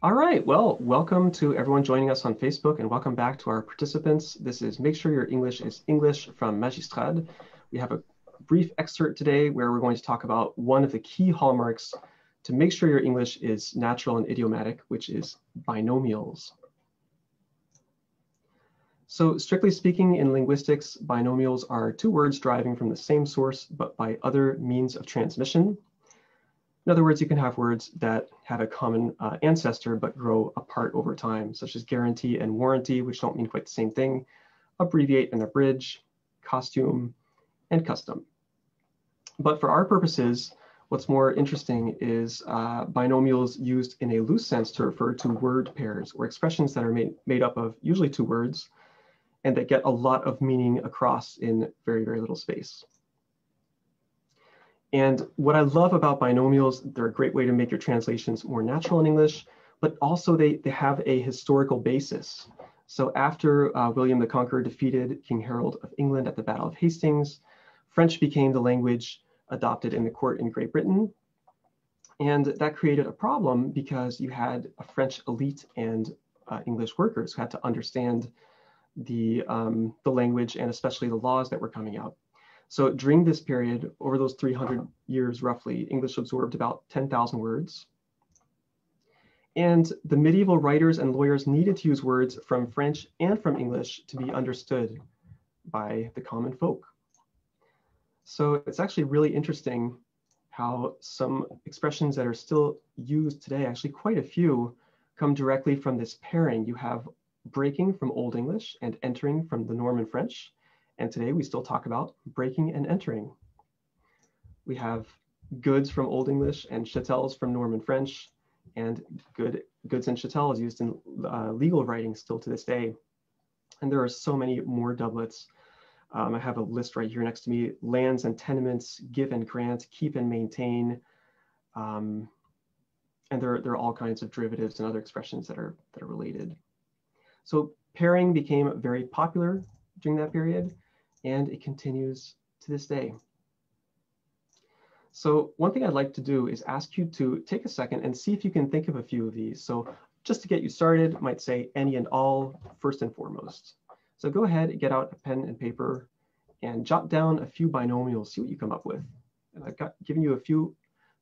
All right, well, welcome to everyone joining us on Facebook and welcome back to our participants. This is Make Sure Your English is English from Magistrad. We have a brief excerpt today where we're going to talk about one of the key hallmarks to make sure your English is natural and idiomatic, which is binomials. So strictly speaking, in linguistics, binomials are two words deriving from the same source, but by other means of transmission. In other words, you can have words that have a common ancestor but grow apart over time, such as guarantee and warranty, which don't mean quite the same thing, abbreviate and abridge, costume, and custom. But for our purposes, what's more interesting is binomials used in a loose sense to refer to word pairs or expressions that are made up of usually two words and that get a lot of meaning across in very, very little space. And what I love about binomials, they're a great way to make your translations more natural in English, but also they have a historical basis. So after William the Conqueror defeated King Harold of England at the Battle of Hastings, French became the language adopted in the court in Great Britain. And that created a problem because you had a French elite and English workers who had to understand the language and especially the laws that were coming out. So during this period, over those 300 years roughly, English absorbed about 10,000 words. And the medieval writers and lawyers needed to use words from French and from English to be understood by the common folk. So it's actually really interesting how some expressions that are still used today, actually quite a few, come directly from this pairing. You have breaking from Old English and entering from the Norman French. And today we still talk about breaking and entering. We have goods from Old English and chattels from Norman French, and goods and chattels used in legal writing still to this day. And there are so many more doublets. I have a list right here next to me: lands and tenements, give and grant, keep and maintain. And there are all kinds of derivatives and other expressions that are related. So pairing became very popular during that period, and it continues to this day. So one thing I'd like to do is ask you to take a second and see if you can think of a few of these. So just to get you started, I might say any and all first and foremost. So go ahead, get out a pen and paper and jot down a few binomials, see what you come up with. And I've given you a few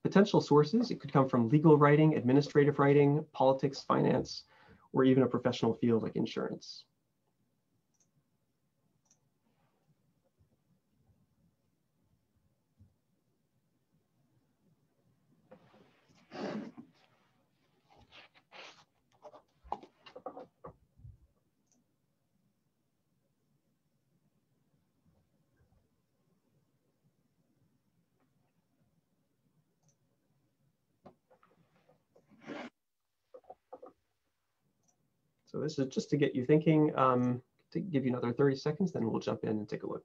potential sources. It could come from legal writing, administrative writing, politics, finance, or even a professional field like insurance. So this is just to get you thinking, to give you another 30 seconds, then we'll jump in and take a look.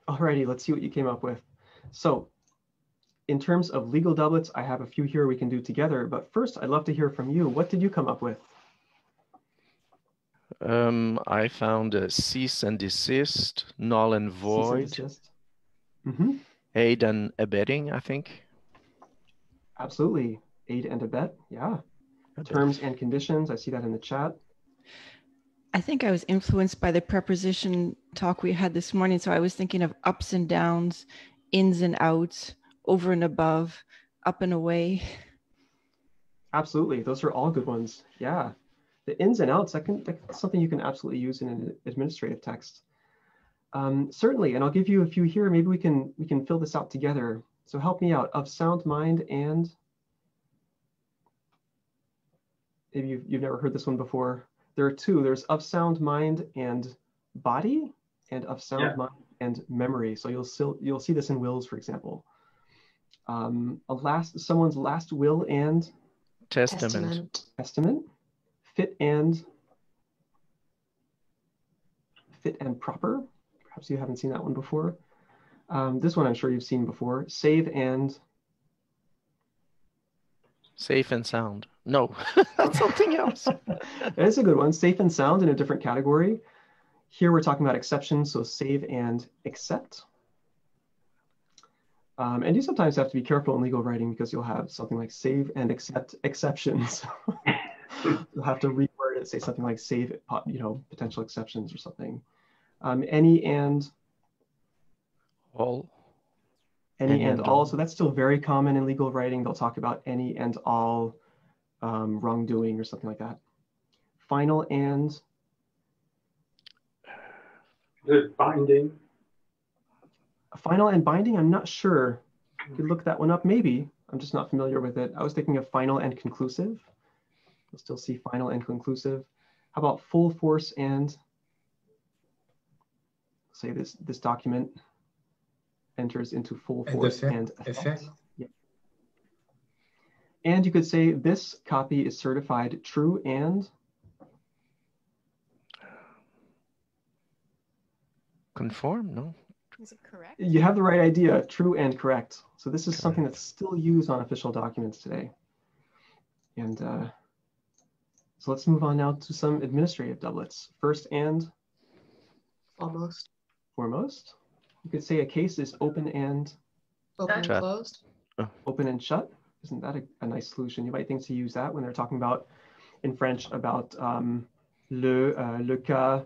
Alrighty, let's see what you came up with. So in terms of legal doublets, I have a few here we can do together, but first I'd love to hear from you. What did you come up with? I found a cease and desist, null and void, Cease and desist. Mm-hmm. aid and abetting, I think. Absolutely, aid and abet, yeah. Terms and conditions, I see that in the chat. I think I was influenced by the preposition talk we had this morning. So I was thinking of ups and downs, ins and outs, over and above, up and away. Absolutely, those are all good ones. Yeah, the ins and outs, that's something you can absolutely use in an administrative text. Certainly, and I'll give you a few here. Maybe we can fill this out together. So help me out. Of sound mind and maybe you've never heard this one before. There are two. There's of sound mind and body, and of sound mind and memory. So you'll see this in wills, for example. Someone's last will and testament. Fit and proper. Perhaps you haven't seen that one before. This one I'm sure you've seen before. Save and... Safe and sound. No, that's something else. That is a good one. Safe and sound in a different category. Here we're talking about exceptions, so save and accept. And you sometimes have to be careful in legal writing because you'll have something like save and accept exceptions. You'll have to reword it, say something like save, potential exceptions or something. Any and All. any and all. So that's still very common in legal writing. They'll talk about any and all wrongdoing or something like that. Final and... Is it binding? Final and binding, I'm not sure. You could look that one up, maybe. I'm just not familiar with it. I was thinking of final and conclusive. You'll still see final and conclusive. How about full force and... Say this document enters into full force and effect. Yeah. And you could say this copy is certified true and... Conform, no? Is it correct? You have the right idea, true and correct. So this is something that's still used on official documents today. And so let's move on now to some administrative doublets. First and... Almost. Foremost. You could say a case is open and... Open and Shut. closed. Open and shut. Isn't that a nice solution? You might think to use that when they're talking about, in French, about le cas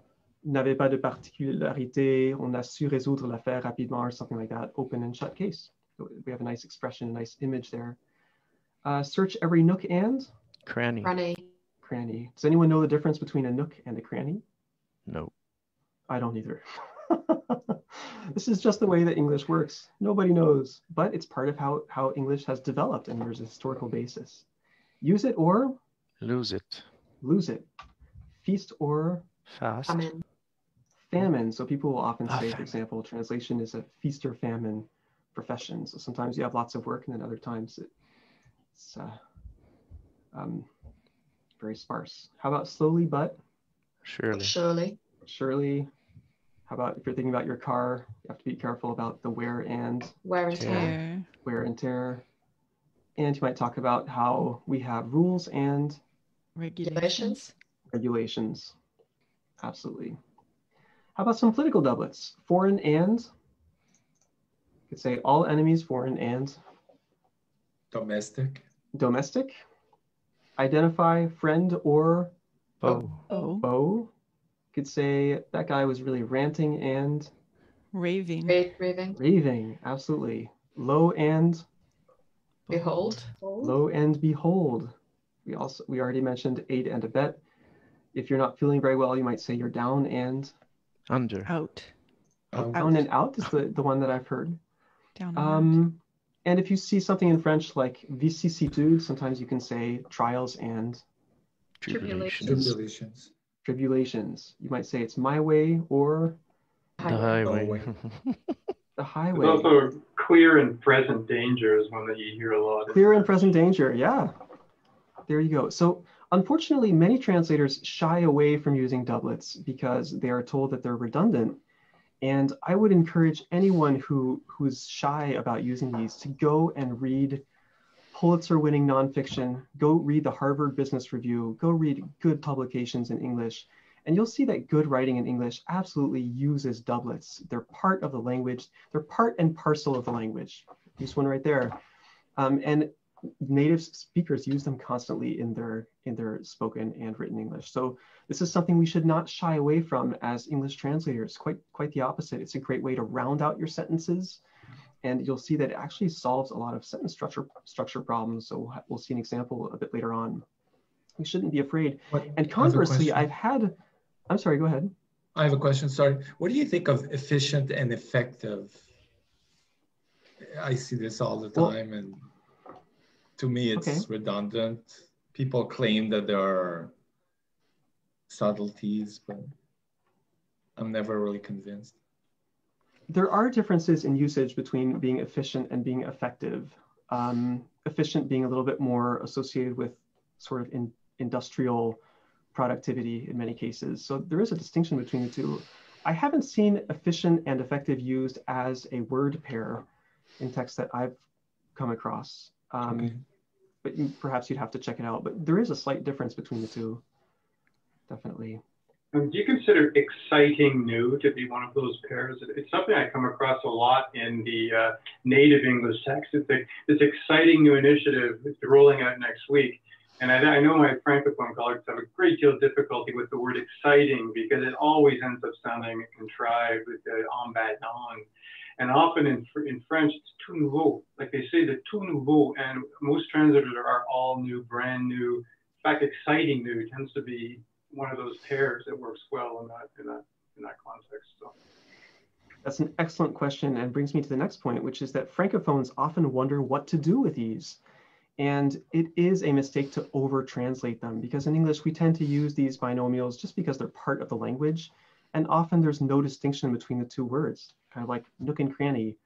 n'avait pas de particularité, on a su résoudre l'affaire rapidement, or something like that. Open and shut case. So we have a nice expression, a nice image there. Search every nook and? Cranny. Cranny. Cranny. Does anyone know the difference between a nook and a cranny? No. I don't either. This is just the way that English works. Nobody knows, but it's part of how English has developed, and there's a historical basis. Use it or? Lose it. Lose it. Feast or? Fast. Famine. Famine. So people will often say, Famine. for example, translation is a feast or famine profession. So sometimes you have lots of work, and then other times it's very sparse. How about slowly but? Surely. Surely. Surely. How about if you're thinking about your car, you have to be careful about the wear and Wear and tear. Tear. wear and tear. And you might talk about how we have rules and Regulations. regulations. Absolutely. How about some political doublets? Foreign and? You could say all enemies foreign and Domestic. domestic. Identify friend or Oh. Oh. foe. You could say that guy was really ranting and Raving. Raving. raving. Absolutely. Lo and Behold. lo and behold. We already mentioned aid and abet. If you're not feeling very well, you might say you're down and Under. Out. down and out is the one that I've heard. Down and out. And if you see something in French like vicissitude, sometimes you can say trials and Tribulations. Tribulations. tribulations. You might say it's my way or The Highway. highway. the There's highway. also clear and present danger is one that you hear a lot. Clear and present danger. Yeah. There you go. So unfortunately, many translators shy away from using doublets because they are told that they're redundant. And I would encourage anyone who's shy about using these to go and read Pulitzer-winning nonfiction, go read the Harvard Business Review, go read good publications in English, and you'll see that good writing in English absolutely uses doublets. They're part of the language. They're part and parcel of the language. This one right there. And native speakers use them constantly in their spoken and written English. So this is something we should not shy away from as English translators. Quite the opposite. It's a great way to round out your sentences. And you'll see that it actually solves a lot of sentence structure problems. So we'll see an example a bit later on. We shouldn't be afraid. And conversely, I'm sorry, go ahead. I have a question, sorry. What do you think of efficient and effective? I see this all the time, and to me it's redundant. People claim that there are subtleties, but I'm never really convinced. There are differences in usage between being efficient and being effective. Efficient being a little bit more associated with sort of industrial productivity in many cases. So there is a distinction between the two. I haven't seen efficient and effective used as a word pair in text that I've come across. Okay. But perhaps you'd have to check it out. But there is a slight difference between the two, definitely. Do you consider exciting new to be one of those pairs? It's something I come across a lot in the native English text. It's this exciting new initiative it's rolling out next week. And I know my Francophone colleagues have a great deal of difficulty with the word exciting because it always ends up sounding contrived with the en bas non. And often in French, it's tout nouveau. Like they say the tout nouveau, and most translators are all new, brand new. In fact, exciting new tends to be one of those pairs that works well in that context. So. That's an excellent question and brings me to the next point, which is that Francophones often wonder what to do with these. And it is a mistake to over-translate them because in English, we tend to use these binomials just because they're part of the language. And often there's no distinction between the two words, kind of like nook and cranny.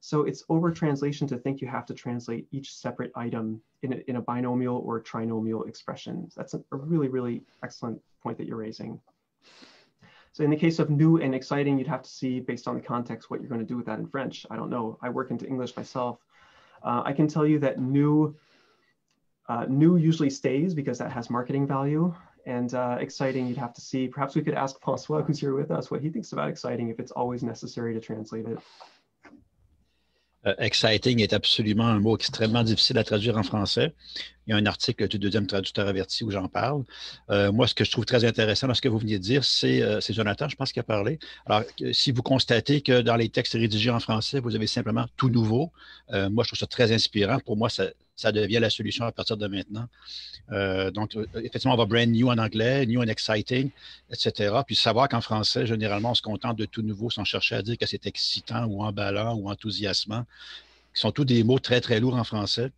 So it's over-translation to think you have to translate each separate item in a binomial or trinomial expression. That's a really, really excellent point that you're raising. So in the case of new and exciting, you'd have to see based on the context what you're going to do with that in French. I don't know. I work into English myself. I can tell you that new usually stays because that has marketing value. And exciting, you'd have to see. Perhaps we could ask François, who's here with us, what he thinks about exciting, if it's always necessary to translate it. Exciting est absolument un mot extrêmement difficile à traduire en français. Il y a un article du deuxième traducteur averti où j'en parle. Moi, ce que je trouve très intéressant dans ce que vous veniez de dire, c'est Jonathan, je pense, qui a parlé. Alors, si vous constatez que dans les textes rédigés en français, vous avez simplement tout nouveau, moi, je trouve ça très inspirant. Pour moi, ça devient la solution à partir de maintenant. Donc, effectivement, on va brand new en anglais, new and exciting, etc. Puis savoir qu'en français, généralement, on se contente de tout nouveau sans chercher à dire que c'est excitant ou emballant ou enthousiasmant, qui sont tous des mots très, très lourds en français.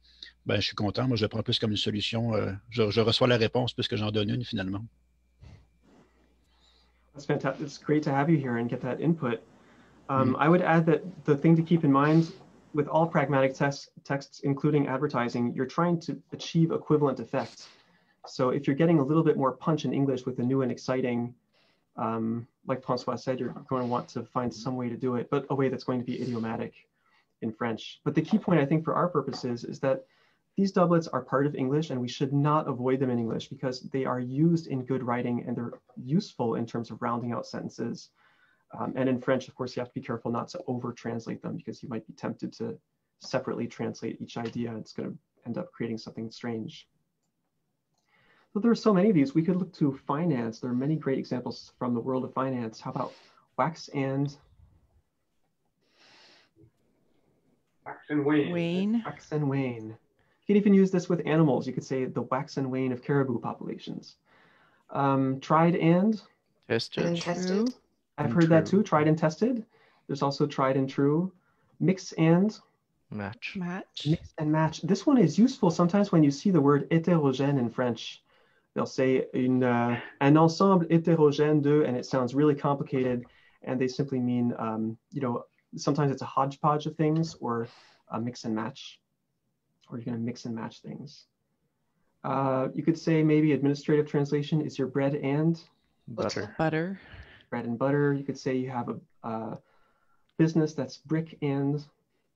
Ben, je suis content. Moi, je le prends plus comme une solution. Je reçois la réponse plus que j'en donne une, finalement. That's fantastic. It's great to have you here and get that input. I would add that the thing to keep in mind with all pragmatic texts, including advertising, you're trying to achieve equivalent effects. So if you're getting a little bit more punch in English with the new and exciting, like François said, you're going to want to find some way to do it, but a way that's going to be idiomatic in French. But the key point, I think, for our purposes is that these doublets are part of English and we should not avoid them in English because they are used in good writing and they're useful in terms of rounding out sentences. And in French, of course, you have to be careful not to over-translate them because you might be tempted to separately translate each idea. It's going to end up creating something strange. So there are so many of these. We could look to finance. There are many great examples from the world of finance. How about wax and wane? Wax and wane. You could even use this with animals. You could say the wax and wane of caribou populations. Tried and Tested. I've heard that too, tried and tested. There's also tried and true. Mix and match. Mix and match. This one is useful sometimes when you see the word hétérogène in French. They'll say un ensemble hétérogène de, and it sounds really complicated. And they simply mean, you know, sometimes it's a hodgepodge of things or a mix and match, or you're going to mix and match things. You could say maybe administrative translation is your bread and Butter. Bread and butter. You could say you have a business that's brick and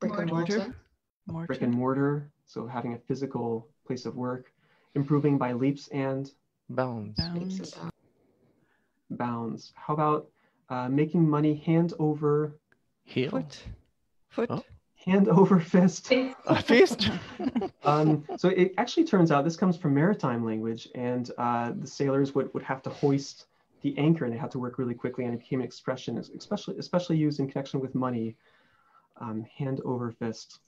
Mortar. Brick and mortar. So having a physical place of work. Improving by leaps and Bounds. bounds. How about making money hand over Heel. Foot. Oh. hand over fist? A fist. So it actually turns out this comes from maritime language, and the sailors would have to hoist the anchor, and they had to work really quickly, and it became an expression, especially used in connection with money. Hand over fist.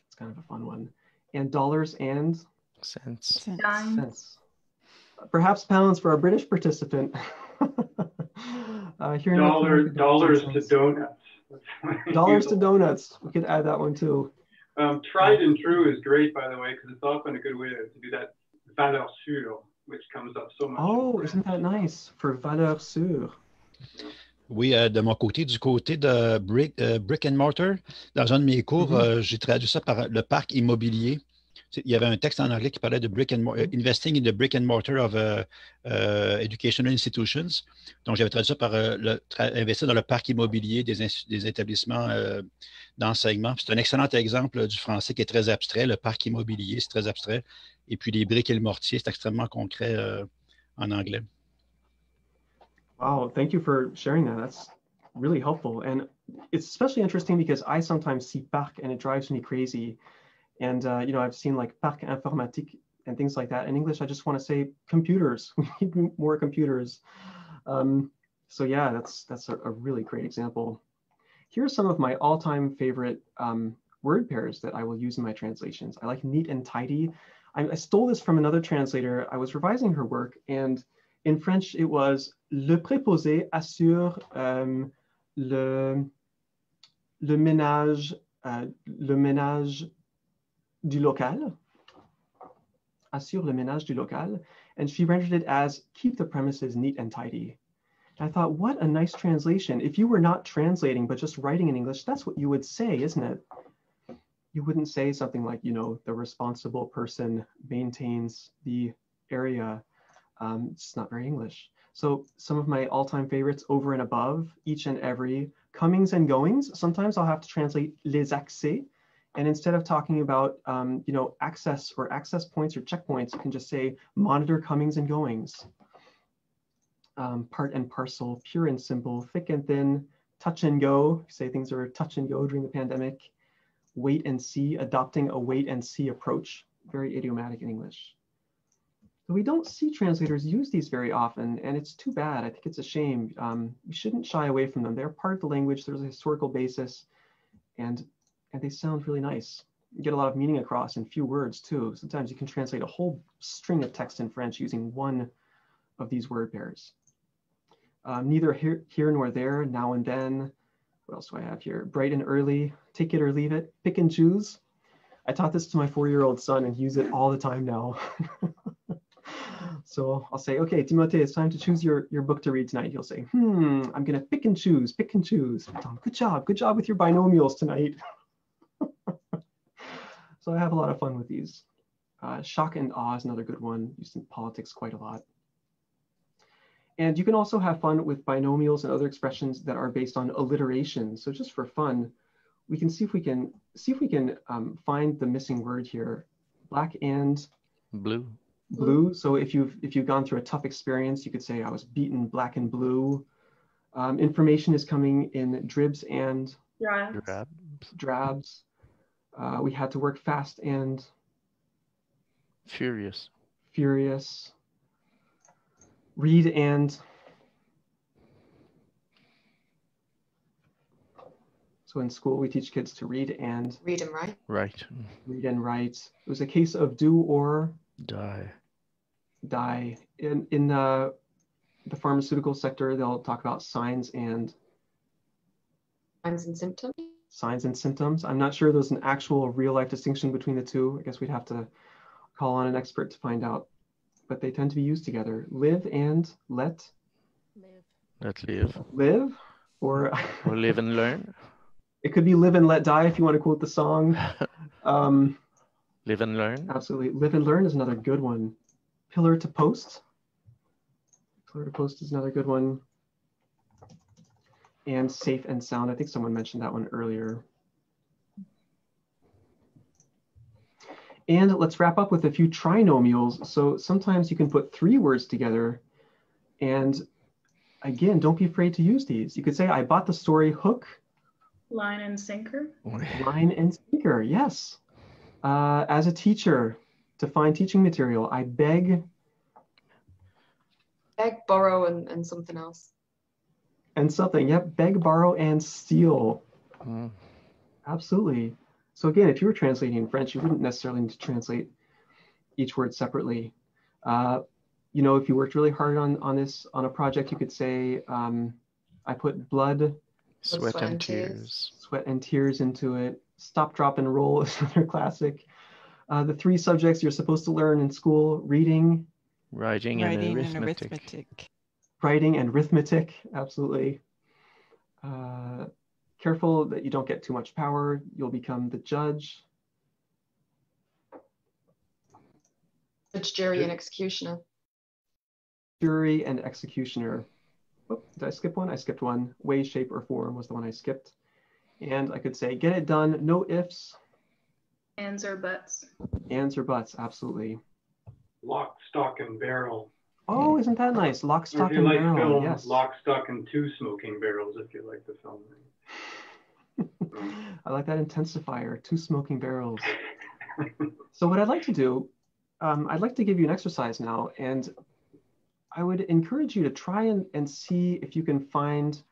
It's kind of a fun one. And dollars and Cents. cents. Perhaps pounds for our British participant. Here in North America, Dollars to cents. donuts. Dollars to donuts. We could add that one too. Tried and true is great, by the way, because it's often a good way to do that valeur sûre, which comes up so much. Oh, isn't that nice? For valeur sûre. Oui, de mon côté, du côté de brick and mortar, dans un de mes cours, j'ai traduit ça par le parc immobilier. Il y avait un texte en anglais qui parlait de investing in the brick and mortar of educational institutions. Donc, j'avais traduit ça par investir dans le parc immobilier des établissements d'enseignement. C'est un excellent exemple du français qui est très abstrait. Le parc immobilier, c'est très abstrait. Et puis, les briques et le mortier, c'est extrêmement concret en anglais. Wow, thank you for sharing that. That's really helpful. And it's especially interesting because I sometimes see parc and it drives me crazy. And, you know, I've seen like parc informatique and things like that. In English, I just want to say computers. We need more computers. So yeah, that's a really great example. Here are some of my all-time favorite word pairs that I will use in my translations. I like neat and tidy. I stole this from another translator. I was revising her work, and in French, it was le préposé assure le ménage du local, assure le ménage du local, and she rendered it as keep the premises neat and tidy. And I thought, what a nice translation. If you were not translating, but just writing in English, that's what you would say, isn't it? You wouldn't say something like, you know, the responsible person maintains the area. It's not very English. So some of my all-time favorites, over and above, each and every, comings and goings. Sometimes I'll have to translate les accès. And instead of talking about, you know, access or access points or checkpoints, you can just say monitor comings and goings. Part and parcel, pure and simple, thick and thin, touch and go. Say things are touch and go during the pandemic. Wait and see, adopting a wait and see approach. Very idiomatic in English. So we don't see translators use these very often, and it's too bad. I think it's a shame. We shouldn't shy away from them. They're part of the language. There's a historical basis, and they sound really nice. You get a lot of meaning across in few words too. Sometimes you can translate a whole string of text in French using one of these word pairs. Neither here nor there, now and then. What else do I have here? Bright and early, take it or leave it, pick and choose. I taught this to my 4-year-old son and use it all the time now. So I'll say, okay, Timothée, it's time to choose your book to read tonight. He'll say, I'm gonna pick and choose, pick and choose. Good job with your binomials tonight. So I have a lot of fun with these. Shock and awe is another good one, used in politics quite a lot. And you can also have fun with binomials and other expressions that are based on alliteration. So just for fun, we can see if we can find the missing word here. Black and blue. Blue. So if you've gone through a tough experience, you could say I was beaten black and blue. Information is coming in dribs and drabs. We had to work fast and furious. Read and so in school we teach kids to read and write. Right. Read and write. It was a case of do or die. In the pharmaceutical sector, they'll talk about signs and symptoms. I'm not sure there's an actual real life distinction between the two. I guess we'd have to call on an expert to find out, but they tend to be used together. Live and let live. Live or live and learn. It could be live and let die if you want to quote the song. Live and learn. Absolutely. Live and learn is another good one. Pillar to post. Pillar to post is another good one. And safe and sound. I think someone mentioned that one earlier. And let's wrap up with a few trinomials. So sometimes you can put 3 words together. And again, don't be afraid to use these. You could say, I bought the story hook. Line and sinker. Line and sinker, yes. As a teacher, to find teaching material, I beg. Beg, borrow, and something else. And something, yep. Beg, borrow, and steal. Absolutely. So again, if you were translating in French, you wouldn't necessarily need to translate each word separately. You know, if you worked really hard on a project, you could say, I put blood, sweat and tears. Sweat and tears into it. Stop, drop, and roll is another classic. The 3 subjects you're supposed to learn in school: reading, writing and arithmetic. Writing and arithmetic, absolutely. Careful that you don't get too much power. You'll become the judge. It's jury and executioner. Jury and executioner. Oh, did I skip one? I skipped one. Way, shape, or form was the one I skipped. And I could say, get it done, no ifs. Ands or buts. Ands or buts, absolutely. Lock, stock, and barrel. Oh, isn't that nice? Lock, Or stock, if you and like barrel. film, Yes. Lock, Stock, and Two Smoking Barrels, if you like the film. I like that intensifier, 2 smoking barrels. So what I'd like to do, I'd like to give you an exercise now, and I would encourage you to try and see if you can find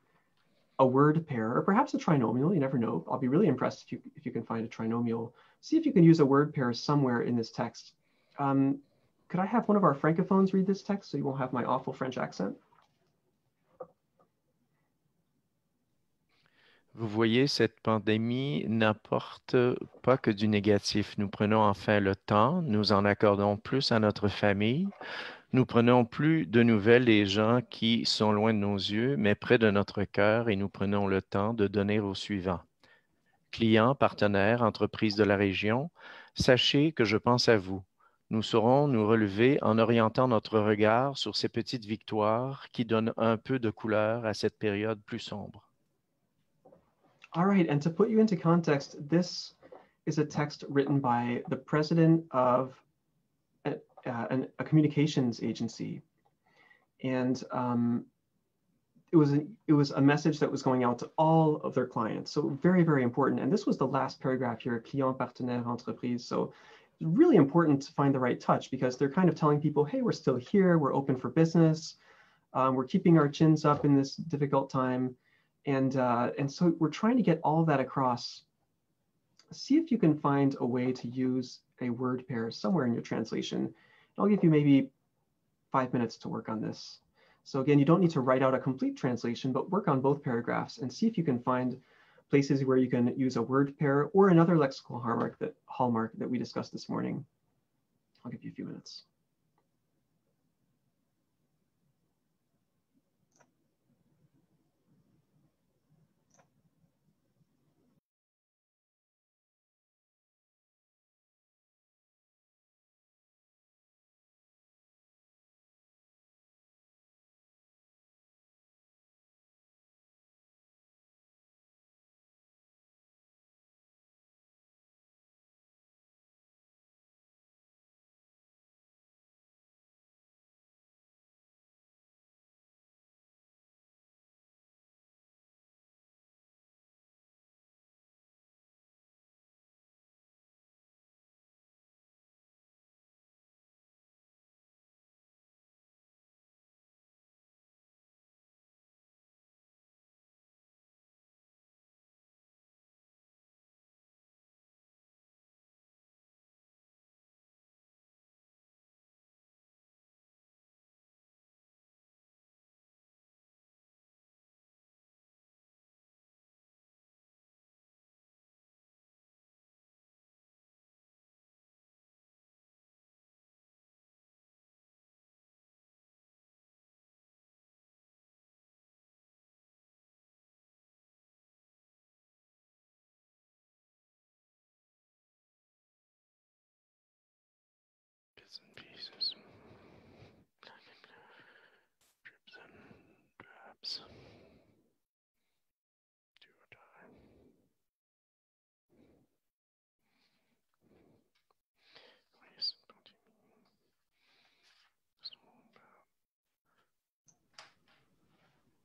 a word pair, or perhaps a trinomial, you never know. I'll be really impressed if you can find a trinomial. See if you can use a word pair somewhere in this text. Could I have one of our francophones read this text so you won't have my awful French accent? Vous voyez, cette pandémie n'apporte pas que du négatif. Nous prenons enfin le temps, nous en accordons plus à notre famille, nous prenons plus de nouvelles des gens qui sont loin de nos yeux, mais près de notre cœur, et nous prenons le temps de donner au suivant. Clients, partenaires, entreprises de la région, sachez que je pense à vous. Nous saurons nous relever en orientant notre regard sur ces petites victoires qui donnent un peu de couleur à cette période plus sombre. All right, and to put you into context, this is a text written by the president of a communications agency. And it was a message that was going out to all of their clients. So very, very important. And this was the last paragraph here, client, partenaire, entreprise. So it's really important to find the right touch because they're kind of telling people, hey, we're still here, we're open for business, we're keeping our chins up in this difficult time. And so we're trying to get all of that across. See if you can find a way to use a word pair somewhere in your translation. I'll give you maybe 5 minutes to work on this. So again, you don't need to write out a complete translation, but work on both paragraphs and see if you can find places where you can use a word pair or another lexical hallmark that we discussed this morning. I'll give you a few minutes. Bits and pieces. Drips and drabs. Do or die.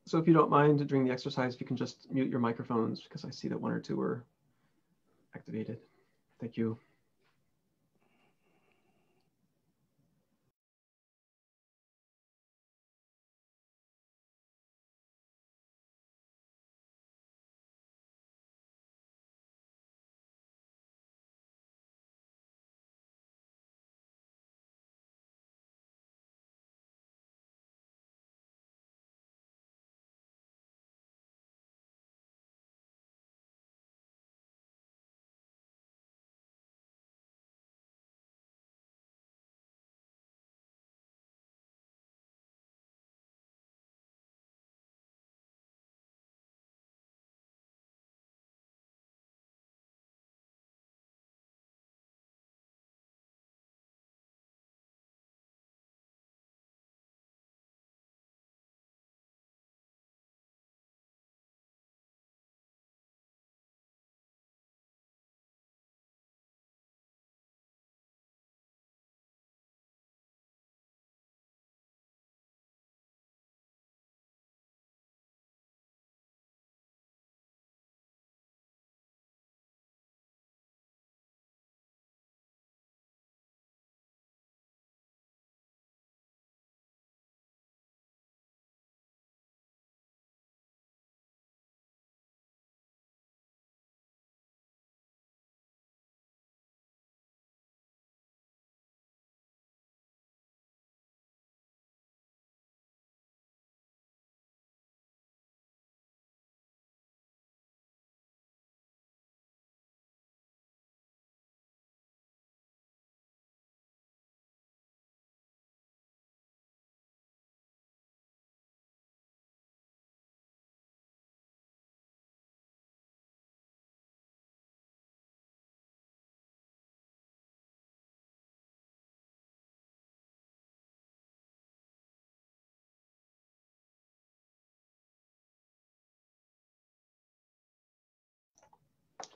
So if you don't mind during the exercise, if you can just mute your microphones because I see that 1 or 2 are activated. Thank you.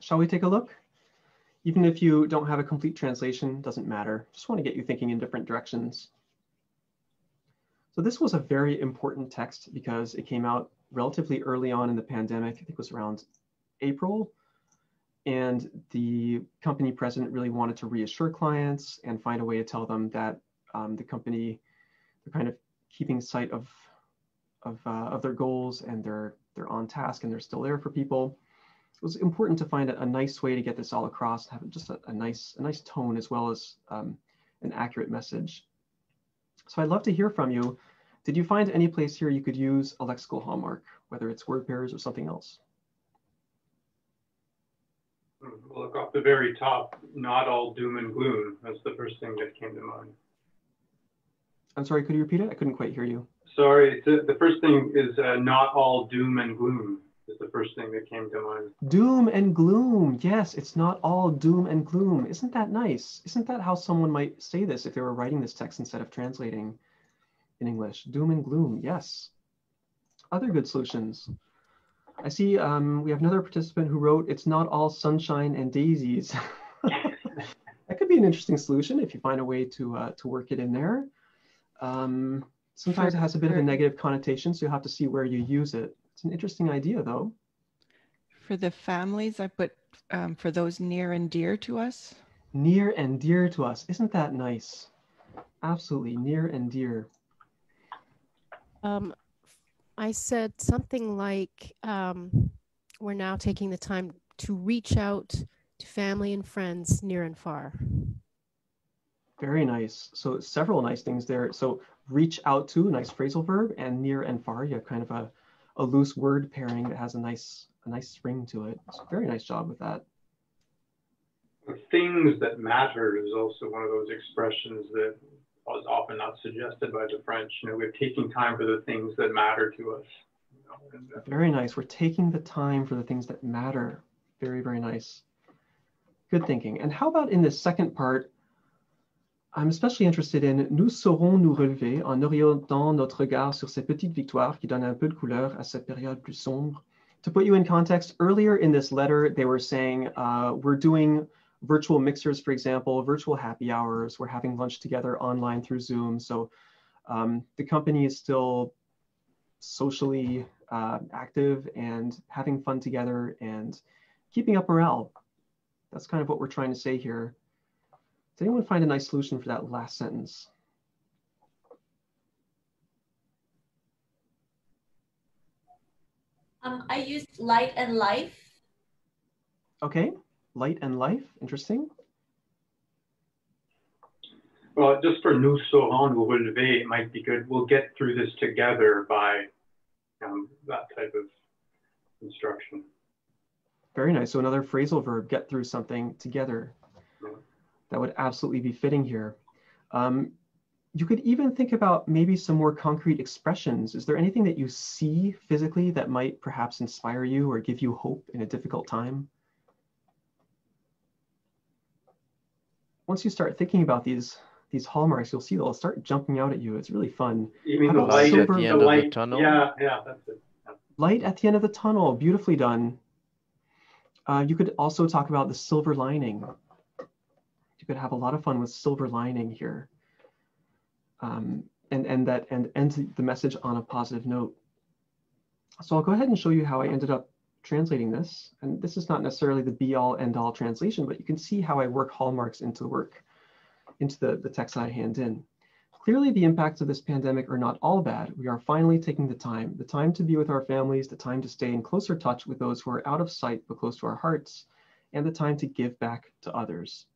Shall we take a look? Even if you don't have a complete translation, doesn't matter. Just want to get you thinking in different directions. So this was a very important text because it came out relatively early on in the pandemic. I think it was around April. And the company president really wanted to reassure clients and find a way to tell them that the company, they're kind of keeping sight of their goals, and they're on task, and they're still there for people. It was important to find a nice way to get this all across, have just a nice tone, as well as an accurate message. So I'd love to hear from you. Did you find any place here you could use a lexical hallmark, whether it's word pairs or something else? Well, look off the very top, not all doom and gloom. That's the first thing that came to mind. I'm sorry, could you repeat it? I couldn't quite hear you. Sorry, the first thing is not all doom and gloom is the first thing that came to mind. Doom and gloom. Yes, it's not all doom and gloom. Isn't that nice? Isn't that how someone might say this if they were writing this text instead of translating in English? Doom and gloom, yes. Other good solutions. I see we have another participant who wrote, it's not all sunshine and daisies. That could be an interesting solution if you find a way to work it in there. Sometimes it has a bit of a negative connotation, so you'll have to see where you use it. It's an interesting idea, though. For the families, I put for those near and dear to us. Near and dear to us. Isn't that nice? Absolutely, near and dear. I said something like, we're now taking the time to reach out to family and friends near and far. Very nice. So several nice things there. So reach out to, nice phrasal verb, and near and far, you have kind of a loose word pairing that has a nice ring to it. So very nice job with that. Things that matter is also one of those expressions that was often not suggested by the French. You know, we're taking time for the things that matter to us. You know, very nice. We're taking the time for the things that matter. Very, very nice. Good thinking. And how about in this second part, I'm especially interested in « Nous saurons nous relever en orientant notre regard sur ces petites victoires qui donnent un peu de couleur à cette période plus sombre ». To put you in context, earlier in this letter, they were saying, we're doing virtual mixers, for example, virtual happy hours. We're having lunch together online through Zoom. So the company is still socially active and having fun together and keeping up morale. That's kind of what we're trying to say here. Does anyone find a nice solution for that last sentence? I used light and life. Okay, light and life, interesting. Well, just for nous saurons nous relever, it might be good. We'll get through this together by that type of instruction. Very nice. So another phrasal verb, get through something together. Yeah. That would absolutely be fitting here. You could even think about maybe some more concrete expressions. Is there anything that you see physically that might perhaps inspire you or give you hope in a difficult time? Once you start thinking about these hallmarks, you'll see they'll start jumping out at you. It's really fun. You mean the light at the end of the tunnel? Yeah, that's it. Yeah. Light at the end of the tunnel, beautifully done. You could also talk about the silver lining. You could have a lot of fun with silver lining here. And end the message on a positive note. So I'll go ahead and show you how I ended up translating this. And this is not necessarily the be-all, end-all translation, but you can see how I work hallmarks into the text that I hand in. Clearly, the impacts of this pandemic are not all bad. We are finally taking the time to be with our families, the time to stay in closer touch with those who are out of sight but close to our hearts, and the time to give back to others.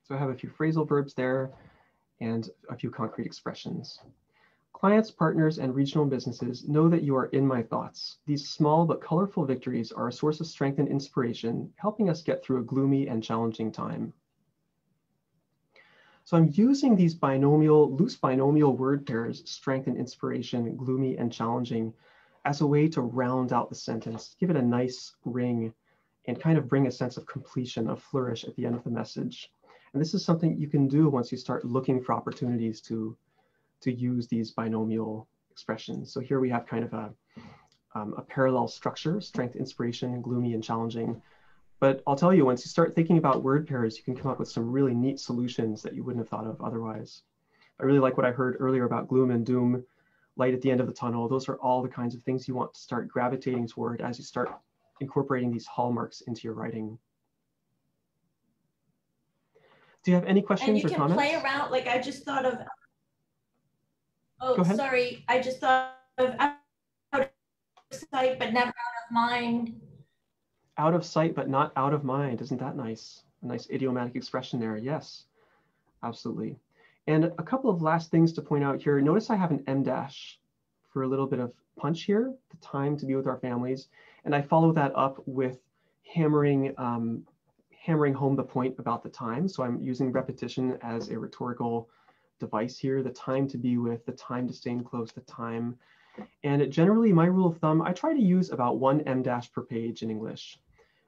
So I have a few phrasal verbs there and a few concrete expressions. Clients, partners, and regional businesses know that you are in my thoughts. These small but colorful victories are a source of strength and inspiration, helping us get through a gloomy and challenging time. So I'm using these loose binomial word pairs, strength and inspiration, gloomy and challenging, as a way to round out the sentence, give it a nice ring, and kind of bring a sense of completion, a flourish at the end of the message. And this is something you can do once you start looking for opportunities to use these binomial expressions. So here we have kind of a parallel structure, strength, inspiration, gloomy and challenging. But I'll tell you, once you start thinking about word pairs, you can come up with some really neat solutions that you wouldn't have thought of otherwise. I really like what I heard earlier about gloom and doom, light at the end of the tunnel. Those are all the kinds of things you want to start gravitating toward as you start incorporating these hallmarks into your writing. Do you have any questions or comments? And you can play around, like I just thought of, Go ahead. sorry, I just thought of out of sight, but never out of mind. Out of sight, but not out of mind. Isn't that nice? A nice idiomatic expression there. Yes, absolutely. And a couple of last things to point out here. Notice I have an M dash for a little bit of punch here, the time to be with our families. And I follow that up with hammering home the point about the time. So I'm using repetition as a rhetorical device here, the time to be with, the time to stay close, the time. And generally, my rule of thumb, I try to use about 1 M dash per page in English,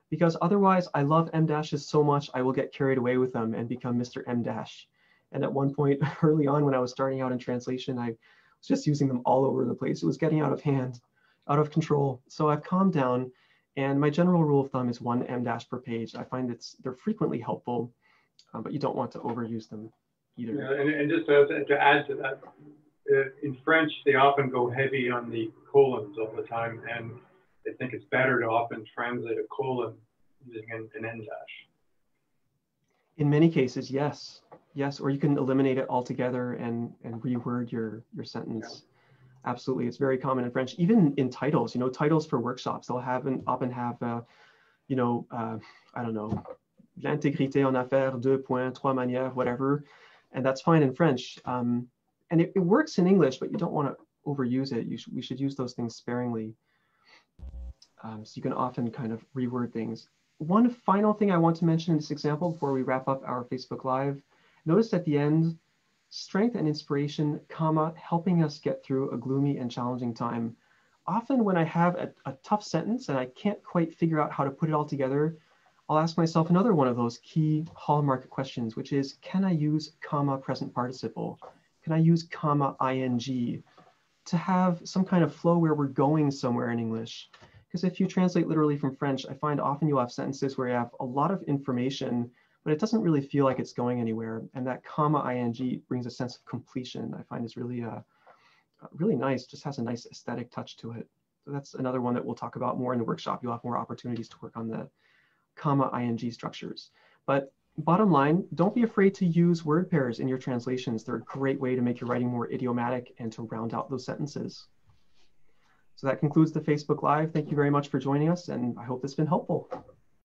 because otherwise I love M dashes so much, I will get carried away with them and become Mr. M dash. And at one point early on when I was starting out in translation, I was just using them all over the place. It was getting out of hand, out of control. So I've calmed down, and my general rule of thumb is 1 M dash per page. I find they're frequently helpful, but you don't want to overuse them either. Yeah, and just to add to that, in French, they often go heavy on the colons all the time, and I think it's better to often translate a colon using an N dash. In many cases, yes. Yes, or you can eliminate it altogether and reword your sentence. Yeah. Absolutely, it's very common in French. Even in titles, you know, titles for workshops, they'll often have, you know, I don't know, l'intégrité en affaires, 2 points, 3 manières, whatever. And that's fine in French. And it works in English, but you don't want to overuse it. We should use those things sparingly. So you can often kind of reword things. One final thing I want to mention in this example before we wrap up our Facebook Live. Notice at the end, strength and inspiration, comma, helping us get through a gloomy and challenging time. Often when I have a tough sentence and I can't quite figure out how to put it all together, I'll ask myself another one of those key hallmark questions, which is, can I use comma present participle? Can I use comma ing to have some kind of flow where we're going somewhere in English? Because if you translate literally from French, I find often you'll have sentences where you have a lot of information, but it doesn't really feel like it's going anywhere. And that comma ing brings a sense of completion. I find is really, really nice, just has a nice aesthetic touch to it. So that's another one that we'll talk about more in the workshop. You'll have more opportunities to work on the comma ing structures. But bottom line, don't be afraid to use word pairs in your translations. They're a great way to make your writing more idiomatic and to round out those sentences. So that concludes the Facebook Live. Thank you very much for joining us, and I hope it's been helpful.